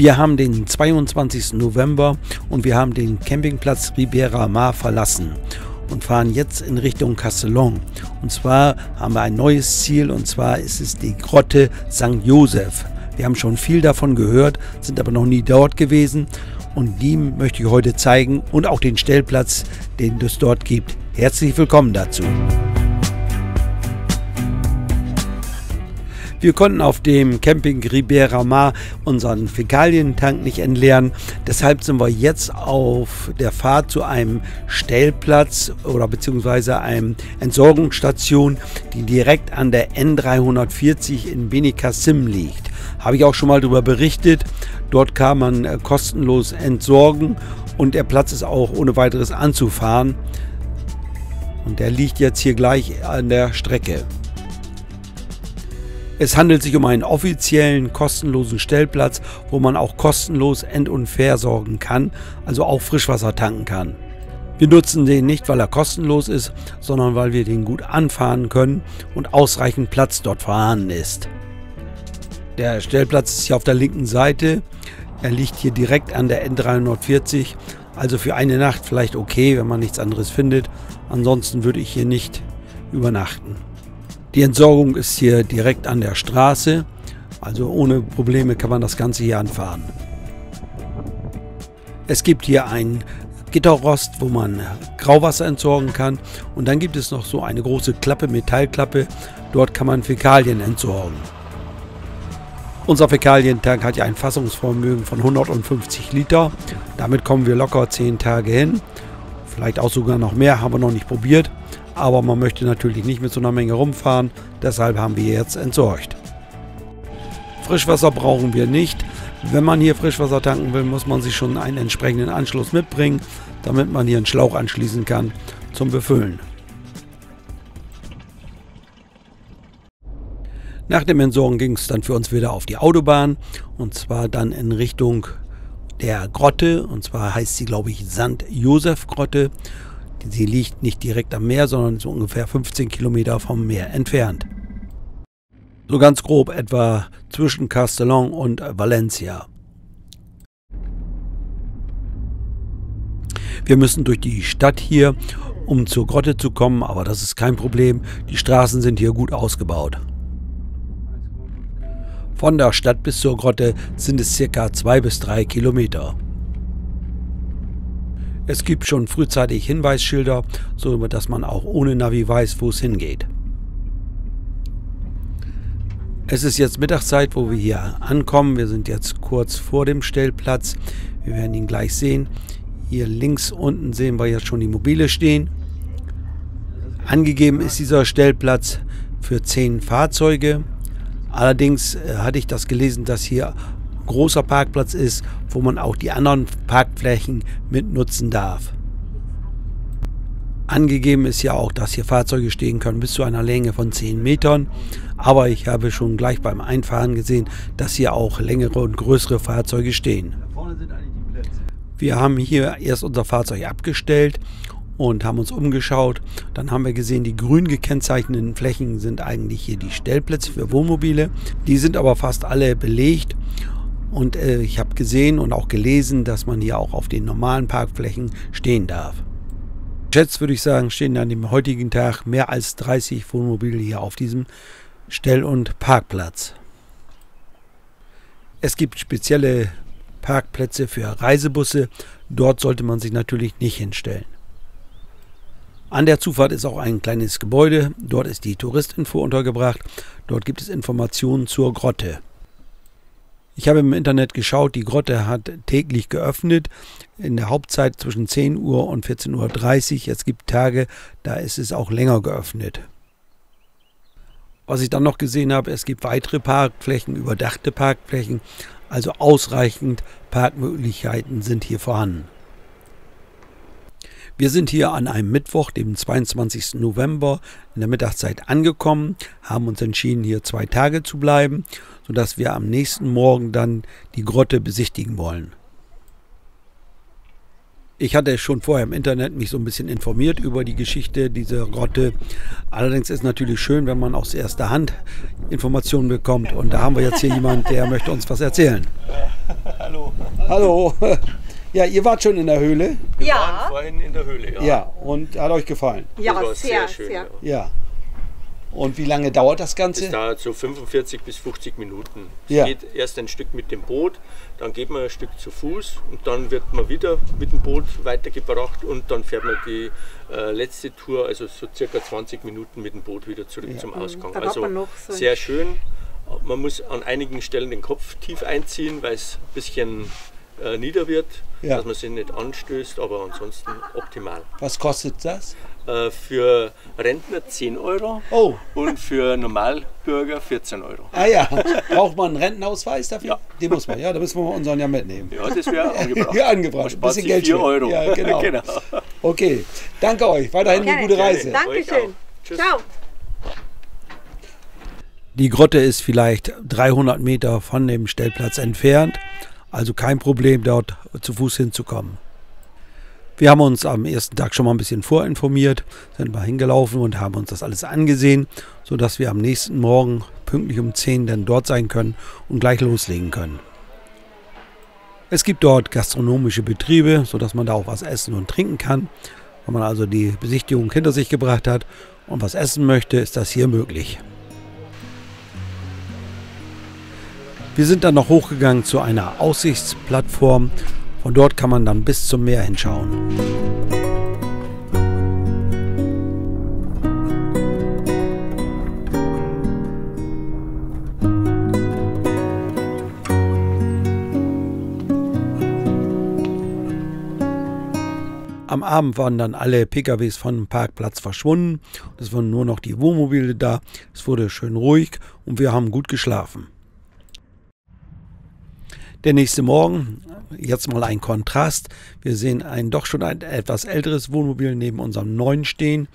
Wir haben den 22. November und wir haben den Campingplatz Ribera Mar verlassen und fahren jetzt in Richtung Castellón. Und zwar haben wir ein neues Ziel, und zwar ist es die Grotte St. Joseph. Wir haben schon viel davon gehört, sind aber noch nie dort gewesen, und die möchte ich heute zeigen und auch den Stellplatz, den es dort gibt. Herzlich willkommen dazu. Wir konnten auf dem Camping Ribera Mar unseren Fäkalientank nicht entleeren. Deshalb sind wir jetzt auf der Fahrt zu einem Stellplatz oder beziehungsweise einer Entsorgungsstation, die direkt an der N340 in Benicàssim liegt. Habe ich auch schon mal darüber berichtet. Dort kann man kostenlos entsorgen und der Platz ist auch ohne weiteres anzufahren. Und der liegt jetzt hier gleich an der Strecke. Es handelt sich um einen offiziellen, kostenlosen Stellplatz, wo man auch kostenlos end- und versorgen kann, also auch Frischwasser tanken kann. Wir nutzen den nicht, weil er kostenlos ist, sondern weil wir den gut anfahren können und ausreichend Platz dort vorhanden ist. Der Stellplatz ist hier auf der linken Seite. Er liegt hier direkt an der N340, also für eine Nacht vielleicht okay, wenn man nichts anderes findet. Ansonsten würde ich hier nicht übernachten. Die Entsorgung ist hier direkt an der Straße, also ohne Probleme kann man das Ganze hier anfahren. Es gibt hier ein Gitterrost, wo man Grauwasser entsorgen kann, und dann gibt es noch so eine große Klappe, Metallklappe, dort kann man Fäkalien entsorgen. Unser Fäkalientank hat ja ein Fassungsvermögen von 150 Liter, damit kommen wir locker 10 Tage hin, vielleicht auch sogar noch mehr, haben wir noch nicht probiert. Aber man möchte natürlich nicht mit so einer Menge rumfahren, deshalb haben wir jetzt entsorgt. Frischwasser brauchen wir nicht. Wenn man hier Frischwasser tanken will, muss man sich schon einen entsprechenden Anschluss mitbringen, damit man hier einen Schlauch anschließen kann zum Befüllen. Nach dem Entsorgen ging es dann für uns wieder auf die Autobahn, und zwar dann in Richtung der Grotte, und zwar heißt sie, glaube ich, St. Joseph Grotte. Sie liegt nicht direkt am Meer, sondern so ungefähr 15 Kilometer vom Meer entfernt. So ganz grob etwa zwischen Castellón und Valencia. Wir müssen durch die Stadt hier, um zur Grotte zu kommen, aber das ist kein Problem. Die Straßen sind hier gut ausgebaut. Von der Stadt bis zur Grotte sind es ca. 2 bis 3 Kilometer. Es gibt schon frühzeitig Hinweisschilder, so dass man auch ohne Navi weiß, wo es hingeht. Es ist jetzt Mittagszeit, wo wir hier ankommen. Wir sind jetzt kurz vor dem Stellplatz. Wir werden ihn gleich sehen. Hier links unten sehen wir jetzt schon die Mobile stehen. Angegeben ist dieser Stellplatz für 10 Fahrzeuge. Allerdings hatte ich das gelesen, dass hier großer Parkplatz ist, wo man auch die anderen Parkflächen mitnutzen darf. Angegeben ist ja auch, dass hier Fahrzeuge stehen können bis zu einer Länge von 10 Metern, aber ich habe schon gleich beim Einfahren gesehen, dass hier auch längere und größere Fahrzeuge stehen. Wir haben hier erst unser Fahrzeug abgestellt und haben uns umgeschaut. Dann haben wir gesehen, die grün gekennzeichneten Flächen sind eigentlich hier die Stellplätze für Wohnmobile. Die sind aber fast alle belegt. Und ich habe gesehen und auch gelesen, dass man hier auch auf den normalen Parkflächen stehen darf. Geschätzt würde ich sagen, stehen an dem heutigen Tag mehr als 30 Wohnmobile hier auf diesem Stell- und Parkplatz. Es gibt spezielle Parkplätze für Reisebusse. Dort sollte man sich natürlich nicht hinstellen. An der Zufahrt ist auch ein kleines Gebäude. Dort ist die Touristinfo untergebracht. Dort gibt es Informationen zur Grotte. Ich habe im Internet geschaut, die Grotte hat täglich geöffnet, in der Hauptzeit zwischen 10 Uhr und 14:30 Uhr. Es gibt Tage, da ist es auch länger geöffnet. Was ich dann noch gesehen habe, es gibt weitere Parkflächen, überdachte Parkflächen, also ausreichend Parkmöglichkeiten sind hier vorhanden. Wir sind hier an einem Mittwoch, dem 22. November, in der Mittagszeit angekommen, haben uns entschieden, hier 2 Tage zu bleiben, sodass wir am nächsten Morgen dann die Grotte besichtigen wollen. Ich hatte schon vorher im Internet mich so ein bisschen informiert über die Geschichte dieser Grotte. Allerdings ist es natürlich schön, wenn man aus erster Hand Informationen bekommt. Und da haben wir jetzt hier jemanden, der möchte uns was erzählen. Hallo. Hallo. Ja, ihr wart schon in der Höhle? Wir waren vorhin in der Höhle, ja. Ja, und hat euch gefallen? Ja, Das war sehr schön. sehr. Ja. Und wie lange dauert das Ganze? Es dauert so 45 bis 50 Minuten. Ja. Es geht erst ein Stück mit dem Boot, dann geht man ein Stück zu Fuß und dann wird man wieder mit dem Boot weitergebracht und dann fährt man die letzte Tour, also so circa 20 Minuten mit dem Boot wieder zurück zum Ausgang. Dann hat Also man noch so ein sehr schön. Man muss an einigen Stellen den Kopf tief einziehen, weil es ein bisschen nieder wird, Ja. dass man sich nicht anstößt, aber ansonsten optimal. Was kostet das? Für Rentner 10 Euro Oh. und für Normalbürger 14 Euro. Ah ja, braucht man einen Rentenausweis dafür? Ja. Den muss man, ja, da müssen wir unseren ja mitnehmen. Ja, das wäre angebracht. Ja, angebracht. Man Ein spart bisschen sich Geld 4 für. Euro. Ja, genau. Genau. Okay, danke euch. Weiterhin eine Gerne. gute Reise. Gerne. Euch Dankeschön. auch. Tschüss. Ciao. Die Grotte ist vielleicht 300 Meter von dem Stellplatz entfernt, also kein Problem, dort zu Fuß hinzukommen. Wir haben uns am ersten Tag schon mal ein bisschen vorinformiert, sind mal hingelaufen und haben uns das alles angesehen, sodass wir am nächsten Morgen pünktlich um 10 dann dort sein können und gleich loslegen können. Es gibt dort gastronomische Betriebe, sodass man da auch was essen und trinken kann. Wenn man also die Besichtigung hinter sich gebracht hat und was essen möchte, ist das hier möglich. Wir sind dann noch hochgegangen zu einer Aussichtsplattform. Von dort kann man dann bis zum Meer hinschauen. Am Abend waren dann alle PKWs vom Parkplatz verschwunden. Es waren nur noch die Wohnmobile da. Es wurde schön ruhig und wir haben gut geschlafen. Der nächste Morgen, jetzt mal ein Kontrast. Wir sehen doch schon ein etwas älteres Wohnmobil neben unserem neuen stehen.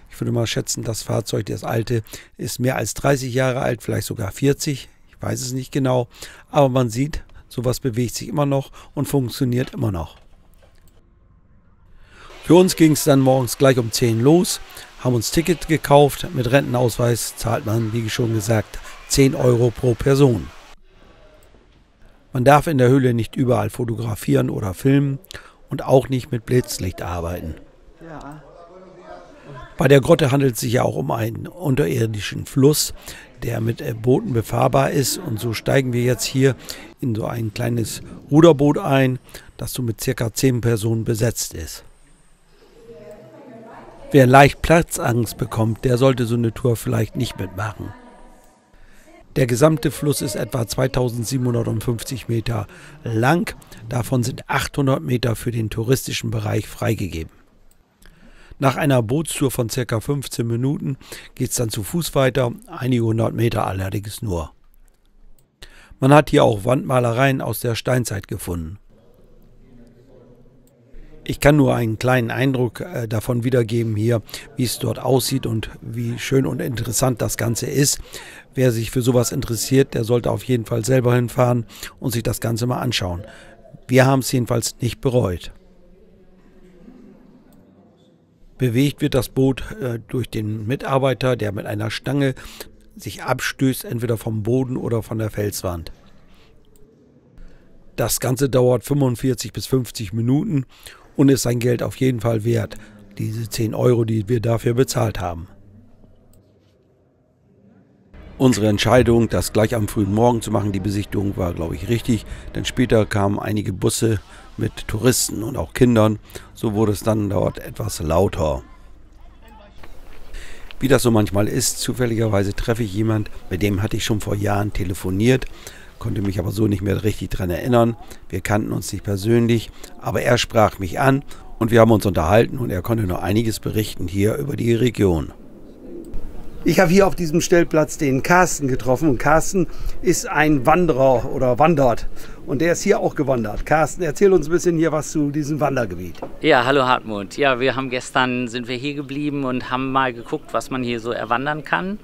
Ich würde mal schätzen, das Fahrzeug, das alte, ist mehr als 30 Jahre alt, vielleicht sogar 40. Ich weiß es nicht genau. Aber man sieht, sowas bewegt sich immer noch und funktioniert immer noch. Für uns ging es dann morgens gleich um 10 los, haben uns Ticket gekauft. Mit Rentenausweis zahlt man, wie schon gesagt, 10 Euro pro Person. Man darf in der Höhle nicht überall fotografieren oder filmen und auch nicht mit Blitzlicht arbeiten. Ja. Bei der Grotte handelt es sich ja auch um einen unterirdischen Fluss, der mit Booten befahrbar ist. Und so steigen wir jetzt hier in so ein kleines Ruderboot ein, das so mit ca. 10 Personen besetzt ist. Wer leicht Platzangst bekommt, der sollte so eine Tour vielleicht nicht mitmachen. Der gesamte Fluss ist etwa 2750 Meter lang. Davon sind 800 Meter für den touristischen Bereich freigegeben. Nach einer Bootstour von ca. 15 Minuten geht es dann zu Fuß weiter, einige 100 Meter allerdings nur. Man hat hier auch Wandmalereien aus der Steinzeit gefunden. Ich kann nur einen kleinen Eindruck davon wiedergeben hier, wie es dort aussieht und wie schön und interessant das Ganze ist. Wer sich für sowas interessiert, der sollte auf jeden Fall selber hinfahren und sich das Ganze mal anschauen. Wir haben es jedenfalls nicht bereut. Bewegt wird das Boot durch den Mitarbeiter, der mit einer Stange sich abstößt, entweder vom Boden oder von der Felswand. Das Ganze dauert 45 bis 50 Minuten und ist sein Geld auf jeden Fall wert, diese 10 Euro, die wir dafür bezahlt haben. Unsere Entscheidung, das gleich am frühen Morgen zu machen, die Besichtigung, war, glaube ich, richtig, denn später kamen einige Busse mit Touristen und auch Kindern, so wurde es dann dort etwas lauter. Wie das so manchmal ist, zufälligerweise treffe ich jemanden, mit dem hatte ich schon vor Jahren telefoniert, konnte mich aber so nicht mehr richtig daran erinnern. Wir kannten uns nicht persönlich, aber er sprach mich an und wir haben uns unterhalten und er konnte noch einiges berichten hier über die Region. Ich habe hier auf diesem Stellplatz den Carsten getroffen und Carsten ist ein Wanderer oder wandert und der ist hier auch gewandert. Carsten, erzähl uns ein bisschen hier was zu diesem Wandergebiet. Ja, hallo Hartmut. Ja, sind wir hier geblieben und haben mal geguckt, was man hier so erwandern kann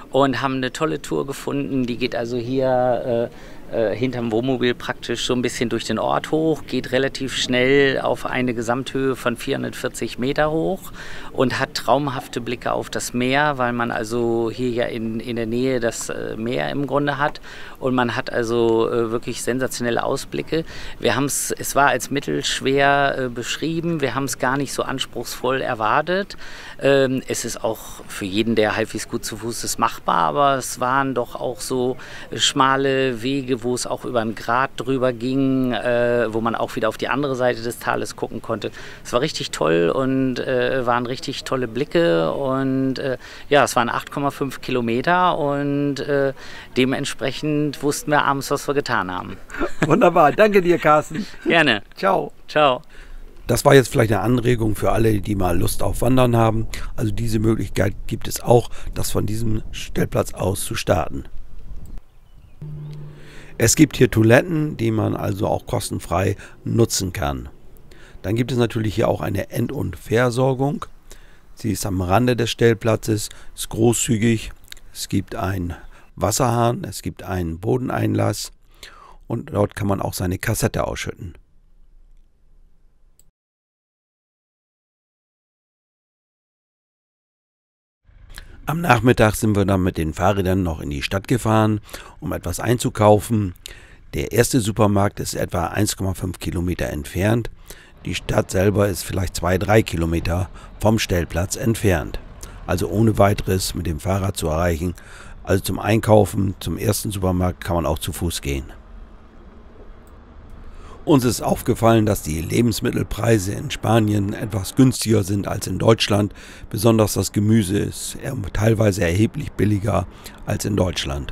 und haben eine tolle Tour gefunden. Die geht also hier hinterm Wohnmobil praktisch so ein bisschen durch den Ort hoch, geht relativ schnell auf eine Gesamthöhe von 440 Meter hoch und hat traumhafte Blicke auf das Meer, weil man also hier ja in der Nähe das Meer im Grunde hat und man hat also wirklich sensationelle Ausblicke. Es war als mittelschwer beschrieben, wir haben es gar nicht so anspruchsvoll erwartet. Es ist auch für jeden, der halbwegs gut zu Fuß ist, machbar, aber es waren doch auch so schmale Wege, wo es auch über einen Grat drüber ging, wo man auch wieder auf die andere Seite des Tales gucken konnte. Es war richtig toll und waren richtig tolle Blicke und ja, es waren 8,5 Kilometer und dementsprechend wussten wir abends, was wir getan haben. Wunderbar, danke dir, Carsten. Gerne. Ciao. Ciao. Das war jetzt vielleicht eine Anregung für alle, die mal Lust auf Wandern haben. Also diese Möglichkeit gibt es auch, das von diesem Stellplatz aus zu starten. Es gibt hier Toiletten, die man also auch kostenfrei nutzen kann. Dann gibt es natürlich hier auch eine End- und Versorgung. Sie ist am Rande des Stellplatzes, ist großzügig. Es gibt einen Wasserhahn, es gibt einen Bodeneinlass und dort kann man auch seine Kassette ausschütten. Am Nachmittag sind wir dann mit den Fahrrädern noch in die Stadt gefahren, um etwas einzukaufen. Der erste Supermarkt ist etwa 1,5 Kilometer entfernt. Die Stadt selber ist vielleicht 2-3 Kilometer vom Stellplatz entfernt. Also ohne weiteres mit dem Fahrrad zu erreichen. Also zum Einkaufen, zum ersten Supermarkt kann man auch zu Fuß gehen. Uns ist aufgefallen, dass die Lebensmittelpreise in Spanien etwas günstiger sind als in Deutschland. Besonders das Gemüse ist teilweise erheblich billiger als in Deutschland.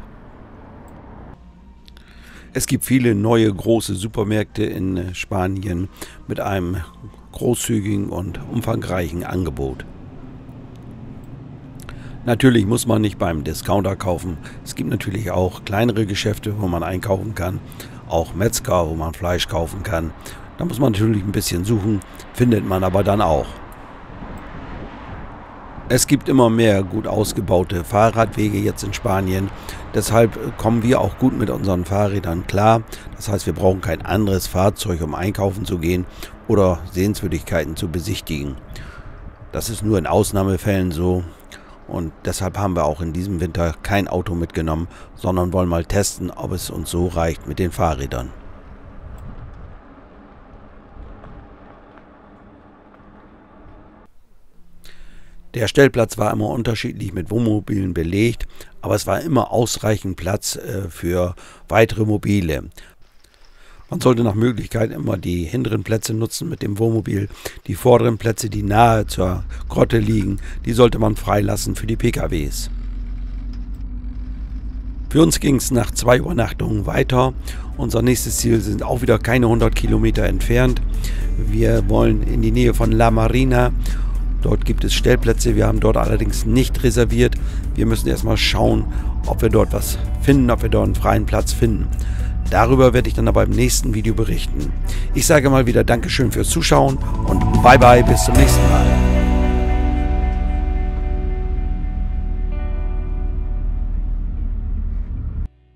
Es gibt viele neue große Supermärkte in Spanien mit einem großzügigen und umfangreichen Angebot. Natürlich muss man nicht beim Discounter kaufen. Es gibt natürlich auch kleinere Geschäfte, wo man einkaufen kann. Auch Metzger, wo man Fleisch kaufen kann. Da muss man natürlich ein bisschen suchen, findet man aber dann auch. Es gibt immer mehr gut ausgebaute Fahrradwege jetzt in Spanien. Deshalb kommen wir auch gut mit unseren Fahrrädern klar. Das heißt, wir brauchen kein anderes Fahrzeug, um einkaufen zu gehen oder Sehenswürdigkeiten zu besichtigen. Das ist nur in Ausnahmefällen so. Und deshalb haben wir auch in diesem Winter kein Auto mitgenommen, sondern wollen mal testen, ob es uns so reicht mit den Fahrrädern. Der Stellplatz war immer unterschiedlich mit Wohnmobilen belegt, aber es war immer ausreichend Platz für weitere Mobile. Man sollte nach Möglichkeit immer die hinteren Plätze nutzen mit dem Wohnmobil. Die vorderen Plätze, die nahe zur Grotte liegen, die sollte man freilassen für die PKWs. Für uns ging es nach 2 Übernachtungen weiter. Unser nächstes Ziel sind auch wieder keine 100 Kilometer entfernt. Wir wollen in die Nähe von La Marina. Dort gibt es Stellplätze, wir haben dort allerdings nicht reserviert. Wir müssen erstmal schauen, ob wir dort was finden, ob wir dort einen freien Platz finden. Darüber werde ich dann aber im nächsten Video berichten. Ich sage mal wieder Dankeschön fürs Zuschauen und bye bye, bis zum nächsten Mal.